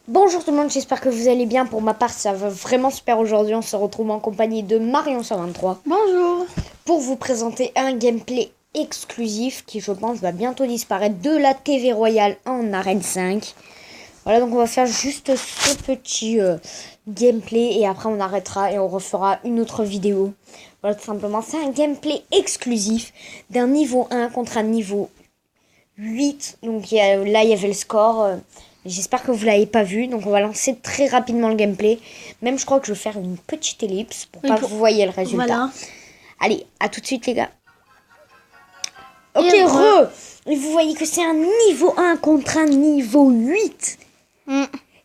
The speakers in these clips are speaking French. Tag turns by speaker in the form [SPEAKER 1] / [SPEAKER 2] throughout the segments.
[SPEAKER 1] Bonjour tout le monde, j'espère que vous allez bien. Pour ma part, ça va vraiment super aujourd'hui. On se retrouve en compagnie de Marion123
[SPEAKER 2] Bonjour.
[SPEAKER 1] pour vous présenter un gameplay exclusif qui, je pense, va bientôt disparaître de la TV Royale en Arène 5. Voilà, donc on va faire juste ce petit gameplay et après on arrêtera et on refera une autre vidéo. Voilà, tout simplement, c'est un gameplay exclusif d'un niveau 1 contre un niveau 8. Donc là, il y avait le score. J'espère que vous l'avez pas vu. Donc on va lancer très rapidement le gameplay. Même je crois que je vais faire une petite ellipse pour pas que vous voyez le résultat. Voilà. Allez, à tout de suite les gars. Ok, Et vous voyez que c'est un niveau 1 contre un niveau 8.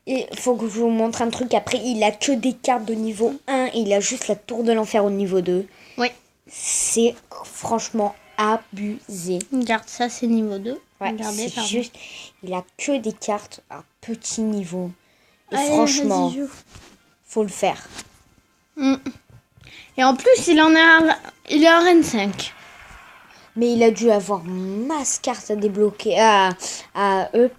[SPEAKER 1] Et il faut que je vous montre un truc. Après, il a que des cartes de niveau 1 et il a juste la tour de l'enfer au niveau 2.
[SPEAKER 2] Oui.
[SPEAKER 1] C'est franchement abusé.
[SPEAKER 2] Regarde, ça c'est niveau 2.
[SPEAKER 1] Ouais,
[SPEAKER 2] regardez,
[SPEAKER 1] c'est juste, il a que des cartes à petit niveau. Et
[SPEAKER 2] allez,
[SPEAKER 1] franchement, faut le faire.
[SPEAKER 2] Et en plus, il est en Reine 5.
[SPEAKER 1] Mais il a dû avoir masse cartes à débloquer, à up.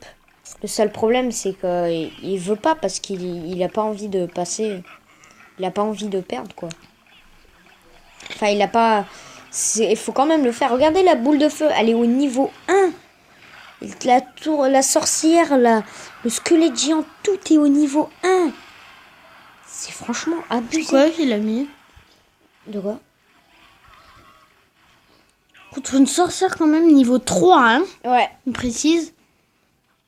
[SPEAKER 1] Le seul problème, c'est qu'il veut pas parce qu'il a pas envie de passer. Il a pas envie de perdre, quoi. Enfin, il a pas... Il faut quand même le faire. Regardez la boule de feu, elle est au niveau 1. La tour, la sorcière, le squelette géant, tout est au niveau 1. C'est franchement abusé.
[SPEAKER 2] Quoi qu'il a mis?
[SPEAKER 1] De quoi?
[SPEAKER 2] Contre une sorcière quand même, niveau 3, hein?
[SPEAKER 1] Ouais.
[SPEAKER 2] On précise.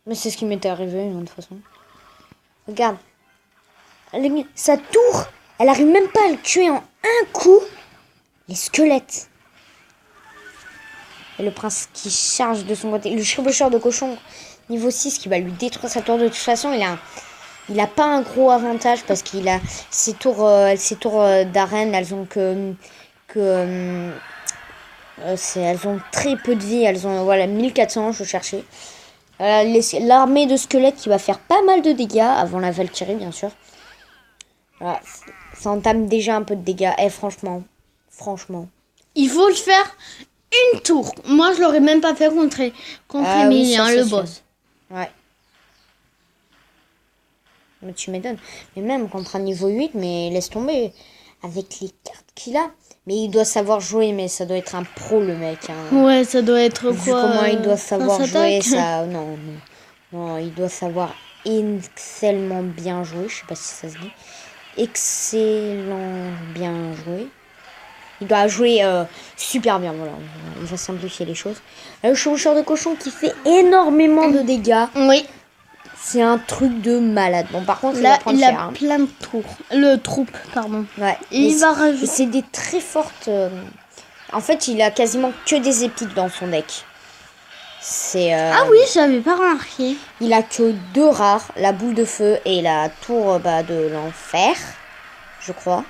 [SPEAKER 1] Mais c'est ce qui m'était arrivé, de toute façon. Regarde. Sa tour, elle arrive même pas à le tuer en un coup. Les squelettes. Et le prince qui charge de son côté. Le chevaucheur de cochon, niveau 6, qui va lui détruire sa tour. De toute façon, il a pas un gros avantage parce qu'il a ses tours d'arène, elles ont elles ont très peu de vie. Elles ont 1400, je cherchais. L'armée de squelettes qui va faire pas mal de dégâts avant la Valkyrie, bien sûr. Voilà, ça entame déjà un peu de dégâts. Et franchement.
[SPEAKER 2] Il faut le faire une tour. Moi, je l'aurais même pas fait contre Emilien, le boss.
[SPEAKER 1] Ouais. Mais tu m'étonnes. Mais même contre un niveau 8, mais laisse tomber. Avec les cartes qu'il a. Mais il doit savoir jouer, mais ça doit être un pro, le mec. Hein.
[SPEAKER 2] Ouais, ça doit être
[SPEAKER 1] Vu
[SPEAKER 2] quoi
[SPEAKER 1] comment il doit savoir jouer, ça... Non, il doit savoir excellemment bien jouer. Je sais pas si ça se dit. Excellent bien jouer. Il doit jouer super bien, voilà. Il va simplifier les choses. Le chevaucheur de cochon qui fait énormément de dégâts.
[SPEAKER 2] Oui.
[SPEAKER 1] C'est un truc de malade. Bon, par contre,
[SPEAKER 2] là,
[SPEAKER 1] il
[SPEAKER 2] a plein de troupes, pardon.
[SPEAKER 1] Ouais.
[SPEAKER 2] Et il va rajouter...
[SPEAKER 1] C'est des très fortes... En fait, il a quasiment que des épiques dans son deck. C'est...
[SPEAKER 2] Ah oui, j'avais pas remarqué.
[SPEAKER 1] Il a que 2 rares, la boule de feu et la tour de l'enfer, je crois.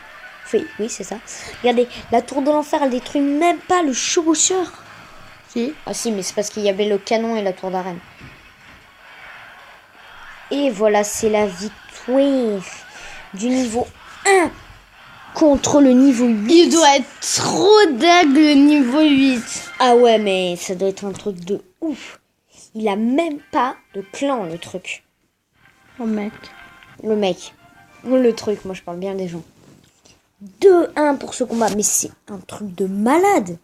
[SPEAKER 1] Oui, c'est ça. Regardez, la tour de l'enfer, elle détruit même pas le chevaucheur.
[SPEAKER 2] Si.
[SPEAKER 1] Ah si, mais c'est parce qu'il y avait le canon et la tour d'arène. Et voilà, c'est la victoire du niveau 1 contre le niveau 8.
[SPEAKER 2] Il doit être trop dingue le niveau 8.
[SPEAKER 1] Ah ouais, mais ça doit être un truc de ouf. Il a même pas de clan, le truc.
[SPEAKER 2] Le mec.
[SPEAKER 1] Le truc, moi je parle bien des gens. 2-1 pour ce combat, mais c'est un truc de malade.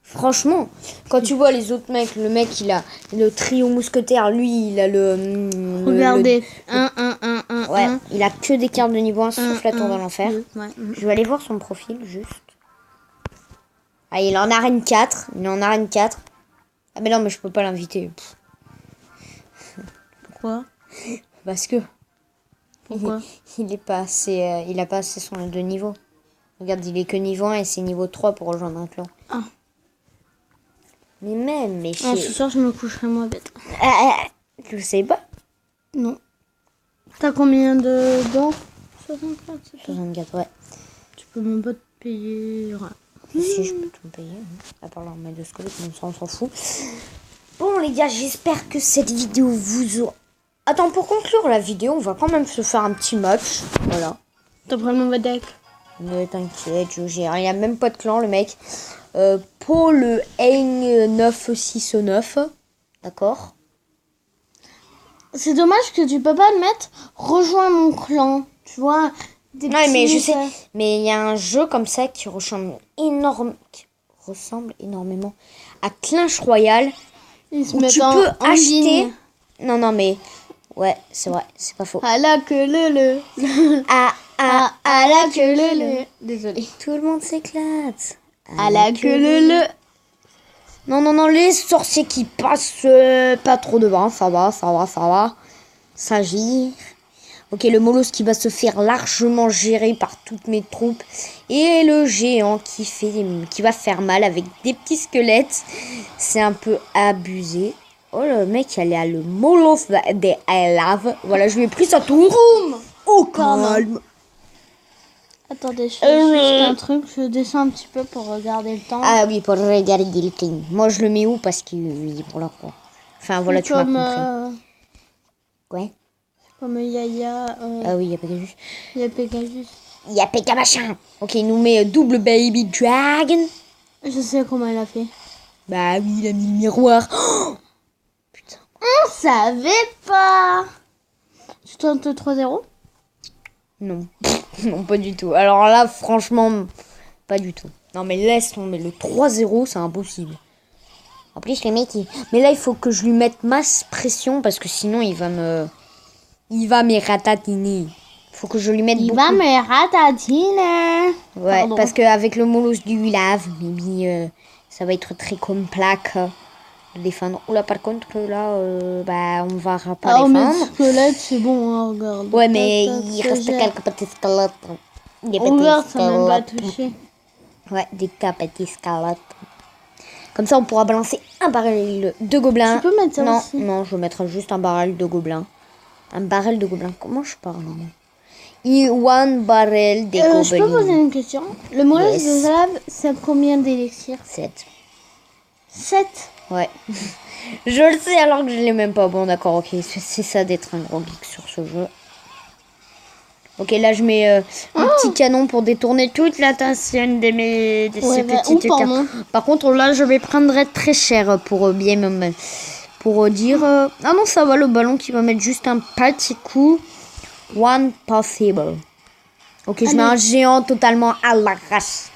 [SPEAKER 1] Franchement, quand tu vois les autres mecs, le mec il a le trio mousquetaire, lui il a
[SPEAKER 2] Regardez, 1.
[SPEAKER 1] Ouais, il a que des cartes de niveau 1 sauf la tour de l'enfer.
[SPEAKER 2] Ouais.
[SPEAKER 1] Je vais aller voir son profil juste. Ah, il est en arène 4. Ah mais non, mais je peux pas l'inviter.
[SPEAKER 2] Pourquoi?
[SPEAKER 1] Parce que
[SPEAKER 2] Pourquoi?
[SPEAKER 1] il a pas assez son de niveau. Regarde, il est que niveau 1 et c'est niveau 3 pour rejoindre un clan.
[SPEAKER 2] Ah.
[SPEAKER 1] Mais
[SPEAKER 2] ce soir, je me coucherai moi bête.
[SPEAKER 1] Je sais pas.
[SPEAKER 2] Non. T'as combien de dents? 64, c'est ça?
[SPEAKER 1] 64, ouais.
[SPEAKER 2] Tu peux même pas te payer.
[SPEAKER 1] Si, je peux tout me payer. À part l'armée de squelette, mais ça, on s'en fout. Bon, les gars, j'espère que cette vidéo vous aura... Attends, pour conclure la vidéo, on va quand même se faire un petit match. Voilà.
[SPEAKER 2] T'as pris le mauvais deck?
[SPEAKER 1] Ne t'inquiète, je gère. Il n'y a même pas de clan, le mec. Paul Hein 969. D'accord.
[SPEAKER 2] C'est dommage que tu peux pas le mettre. Rejoins mon clan. Tu vois. Des
[SPEAKER 1] Ouais, mais je sais.
[SPEAKER 2] messages.
[SPEAKER 1] Mais il y a un jeu comme ça qui ressemble énormément à Clash Royale.
[SPEAKER 2] Ils se
[SPEAKER 1] Où
[SPEAKER 2] mettent
[SPEAKER 1] tu
[SPEAKER 2] en
[SPEAKER 1] peux
[SPEAKER 2] en
[SPEAKER 1] acheter.
[SPEAKER 2] ligne.
[SPEAKER 1] Non, mais. Ouais, c'est vrai, c'est pas faux.
[SPEAKER 2] À la queue le. À la queue le. Désolée.
[SPEAKER 1] Tout le monde s'éclate.
[SPEAKER 2] À la queue le.
[SPEAKER 1] Non, les sorciers qui passent pas trop devant, ça va. Ça gire. Ok, le molosse qui va se faire largement gérer par toutes mes troupes. Et le géant qui va faire mal avec des petits squelettes. C'est un peu abusé. Oh, le mec, il a le molosse des lave. Voilà, je lui ai pris sa tour.
[SPEAKER 2] Boum.
[SPEAKER 1] Au
[SPEAKER 2] Pardon.
[SPEAKER 1] calme.
[SPEAKER 2] Attendez, je fais juste un truc. Je descends un petit peu pour regarder le temps.
[SPEAKER 1] Ah oui, pour regarder le film. Moi, je le mets où parce que voilà quoi. Enfin, voilà, tu m'as compris. Ouais.
[SPEAKER 2] Comme Yaya.
[SPEAKER 1] Ah oui, il y a Pegasus.
[SPEAKER 2] Il y a Pegasus.
[SPEAKER 1] Il y a Pega machin. Ok, il nous met double baby dragon.
[SPEAKER 2] Je sais comment elle a fait.
[SPEAKER 1] Bah oui, il a mis le miroir. Oh, putain.
[SPEAKER 2] On savait pas. Tu tentes 3-0?
[SPEAKER 1] Non. Non, pas du tout. Alors là, franchement, pas du tout. Non, mais laisse tomber. Le 3-0, c'est impossible. En plus, le mec, mais là, il faut que je lui mette masse pression parce que sinon, il va me ratatiner. Faut que je lui mette
[SPEAKER 2] Il
[SPEAKER 1] beaucoup.
[SPEAKER 2] va me ratatiner.
[SPEAKER 1] Ouais,
[SPEAKER 2] Pardon.
[SPEAKER 1] parce qu'avec le molosse du lave, ça va être très complexe de défendre. Oula, par contre, là, on va pas
[SPEAKER 2] Alors, mes
[SPEAKER 1] défendre.
[SPEAKER 2] squelettes, c'est bon, hein, regarde.
[SPEAKER 1] Ouais, mais
[SPEAKER 2] Tac, tac,
[SPEAKER 1] il
[SPEAKER 2] ça
[SPEAKER 1] reste
[SPEAKER 2] gère.
[SPEAKER 1] quelques petits squelettes. Des petits
[SPEAKER 2] Regarde, ça m'a même pas
[SPEAKER 1] squelettes.
[SPEAKER 2] touché.
[SPEAKER 1] Ouais, des petits squelettes. Comme ça, on pourra balancer un baril de gobelins.
[SPEAKER 2] Tu peux mettre ça
[SPEAKER 1] non,
[SPEAKER 2] aussi.
[SPEAKER 1] Non, je vais mettre juste un baril de gobelins. Un baril de gobelins. Comment je parle one barrel de gobelins.
[SPEAKER 2] Je peux poser une question? Le molosse
[SPEAKER 1] Yes.
[SPEAKER 2] de lave, c'est combien d'élixir?
[SPEAKER 1] 7.
[SPEAKER 2] 7.
[SPEAKER 1] Ouais. Je le sais alors que je l'ai même pas. Bon, d'accord, ok. C'est ça d'être un gros geek sur ce jeu. Ok, là, je mets un petit canon pour détourner toute l'attention de ces petites
[SPEAKER 2] pardon.
[SPEAKER 1] cartes. Par contre, là, je vais prendre très cher pour bien me... Pour dire... Ah non, ça va, le ballon qui va mettre juste un petit coup. One possible. Ok, je mets un géant totalement à l'arrache.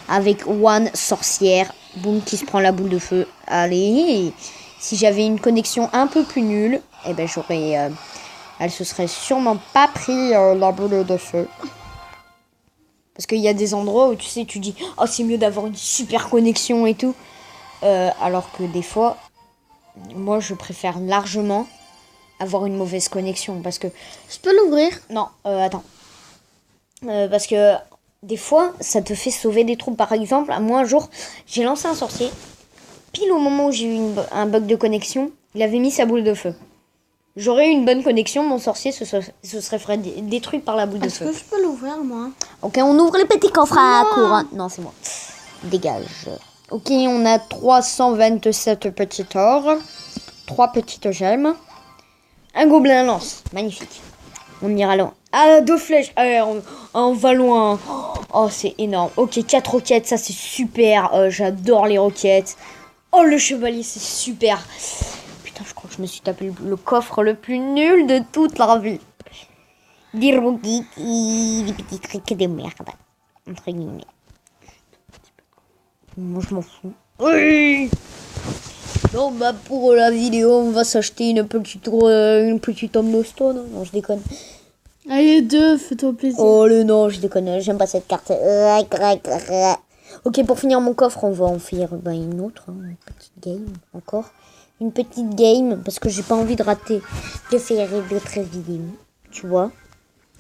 [SPEAKER 1] Avec one sorcière. Boum, qui se prend la boule de feu. Allez. Si j'avais une connexion un peu plus nulle, eh ben j'aurais... elle se serait sûrement pas pris la boule de feu. Parce qu'il y a des endroits où tu sais, tu dis « Oh, c'est mieux d'avoir une super connexion et tout. » Alors que des fois, moi, je préfère largement avoir une mauvaise connexion. Parce que...
[SPEAKER 2] Je peux l'ouvrir?
[SPEAKER 1] Non, attends. Parce que des fois, ça te fait sauver des troupes. Par exemple, moi, un jour, j'ai lancé un sorcier. Pile au moment où j'ai eu un bug de connexion, il avait mis sa boule de feu. J'aurais eu une bonne connexion, mon sorcier se serait détruit par la boule de
[SPEAKER 2] Est-ce
[SPEAKER 1] feu.
[SPEAKER 2] que je peux l'ouvrir, moi?
[SPEAKER 1] Ok, on ouvre les petits coffres à courant. Non, c'est moi. Dégage. Ok, on a 327 petits ors. 3 petites gemmes. Un gobelin lance. Magnifique. On ira loin. Ah, 2 flèches. On va loin. Oh, c'est énorme. Ok, 4 roquettes, ça c'est super. J'adore les roquettes. Oh, le chevalier, c'est super. Putain, je crois que je me suis tapé le coffre le plus nul de toute la vie. Des roquettes, des petits trucs de merde. Entre guillemets. Moi, je m'en fous. Oui. Non, bah pour la vidéo, on va s'acheter une petite homme de stone. Non, je déconne.
[SPEAKER 2] Allez, 2, fais-toi plaisir.
[SPEAKER 1] Oh le non, je déconne. J'aime pas cette carte. Ok, pour finir mon coffre, on va en faire une autre. Une petite game encore. Une petite game, parce que j'ai pas envie de rater de faire d'autres vidéos. Tu vois?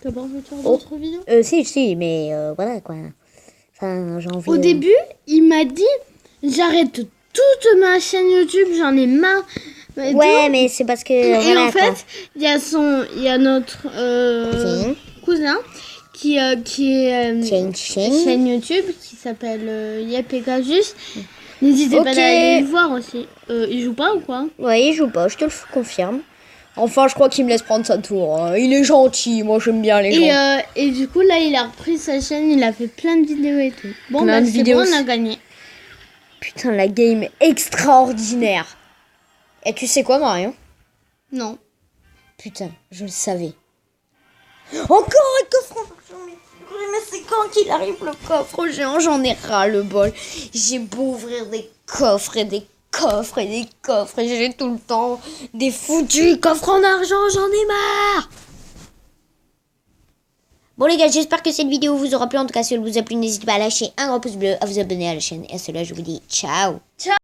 [SPEAKER 2] T'as pas envie de faire d'autres vidéos?
[SPEAKER 1] Si, mais voilà quoi. Enfin, j'ai envie.
[SPEAKER 2] Au début, il m'a dit j'arrête toute ma chaîne YouTube, j'en ai marre.
[SPEAKER 1] Ouais, mais c'est parce que.
[SPEAKER 2] Et
[SPEAKER 1] voilà,
[SPEAKER 2] en fait, il y a notre cousin qui est
[SPEAKER 1] C'est une chaîne.
[SPEAKER 2] YouTube qui s'appelle Yep Pegasus. N'hésitez pas
[SPEAKER 1] Ok.
[SPEAKER 2] à aller le voir aussi. Il joue pas ou quoi?
[SPEAKER 1] Ouais, il joue pas, je te le confirme. Enfin, je crois qu'il me laisse prendre sa tour. Hein. Il est gentil, moi j'aime bien les gens.
[SPEAKER 2] Et du coup, là, il a repris sa chaîne, il a fait plein de vidéos et tout. Bon,
[SPEAKER 1] Plein
[SPEAKER 2] bah,
[SPEAKER 1] de
[SPEAKER 2] c'est
[SPEAKER 1] vidéos.
[SPEAKER 2] bon, on a gagné.
[SPEAKER 1] Putain, la game extraordinaire. Et tu sais quoi, Marion?
[SPEAKER 2] Non.
[SPEAKER 1] Putain, je le savais. Encore un coffre en argent. Mais c'est quand qu'il arrive le coffre géant? J'en ai ras le bol. J'ai beau ouvrir des coffres et des coffres et des coffres. Et j'ai tout le temps des foutus coffres en argent. J'en ai marre. Bon les gars, j'espère que cette vidéo vous aura plu. En tout cas, si elle vous a plu, n'hésitez pas à lâcher un gros pouce bleu, à vous abonner à la chaîne. Et à cela, je vous dis ciao.
[SPEAKER 2] Ciao.